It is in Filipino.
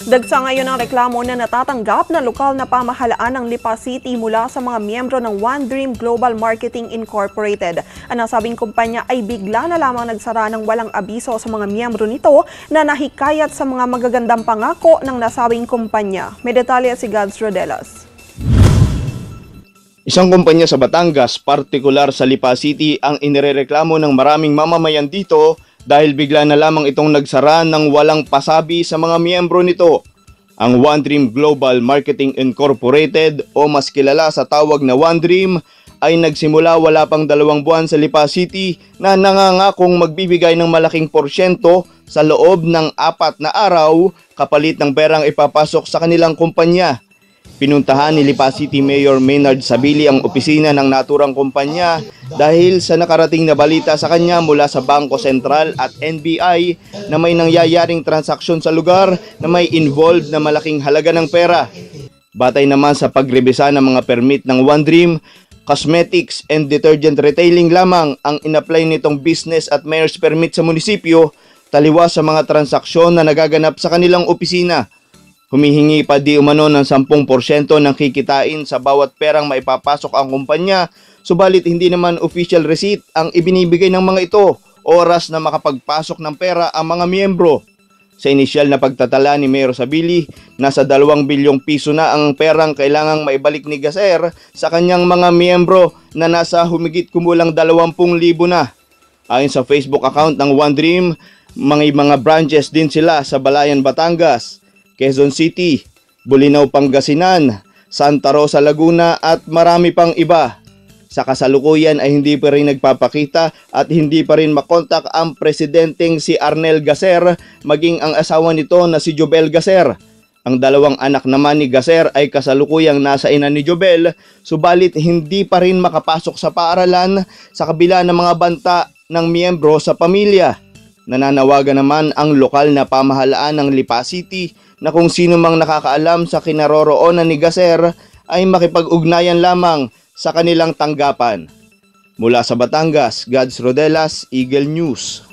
Dagsa ngayon ang reklamo na natatanggap na lokal na pamahalaan ng Lipa City mula sa mga miyembro ng One Dream Global Marketing Incorporated. Ang nasabing kumpanya ay bigla na lamang nagsara ng walang abiso sa mga miyembro nito na nahikayat sa mga magagandang pangako ng nasabing kumpanya. May detalye si Gads Rodelas. Isang kumpanya sa Batangas, partikular sa Lipa City, ang inirereklamo ng maraming mamamayan dito dahil bigla na lamang itong nagsara ng walang pasabi sa mga miyembro nito. Ang One Dream Global Marketing Incorporated o mas kilala sa tawag na One Dream ay nagsimula wala pang 2 buwan sa Lipa City na nangangakong magbibigay ng malaking porsyento sa loob ng 4 na araw kapalit ng perang ipapasok sa kanilang kumpanya. Pinuntahan ni Lipa City Mayor Maynard Sabili ang opisina ng naturang kumpanya dahil sa nakarating na balita sa kanya mula sa Bangko Sentral at NBI na may nangyayaring transaksyon sa lugar na may involved na malaking halaga ng pera. Batay naman sa pagrebisa ng mga permit ng One Dream, cosmetics and detergent retailing lamang ang inapply nitong business at mayor's permit sa munisipyo, taliwas sa mga transaksyon na nagaganap sa kanilang opisina. Humihingi pa di umano ng 10% ng kikitain sa bawat perang maipapasok ang kumpanya, subalit hindi naman official receipt ang ibinibigay ng mga ito, oras na makapagpasok ng pera ang mga miyembro. Sa inisyal na pagtatala ni Mayor Sabili, nasa 2 bilyong piso na ang perang kailangang maibalik ni Gaser sa kanyang mga miyembro na nasa humigit kumulang 20,000 na. Ayon sa Facebook account ng One Dream, mga branches din sila sa Balayan, Batangas, Quezon City, Bolinao, Pangasinan, Santa Rosa, Laguna at marami pang iba. Sa kasalukuyan ay hindi pa rin nagpapakita at hindi pa rin makontak ang presidenteng si Arnel Gaser maging ang asawa nito na si Jobel Gaser. Ang 2 anak naman ni Gaser ay kasalukuyang nasa ina ni Jobel, subalit hindi pa rin makapasok sa paaralan sa kabila ng mga banta ng miyembro sa pamilya. Nananawagan naman ang lokal na pamahalaan ng Lipa City na kung sino mang nakakaalam sa kinaroroonan ni Gaser ay makipag-ugnayan lamang sa kanilang tanggapan. Mula sa Batangas, Gads Rodelas, Eagle News.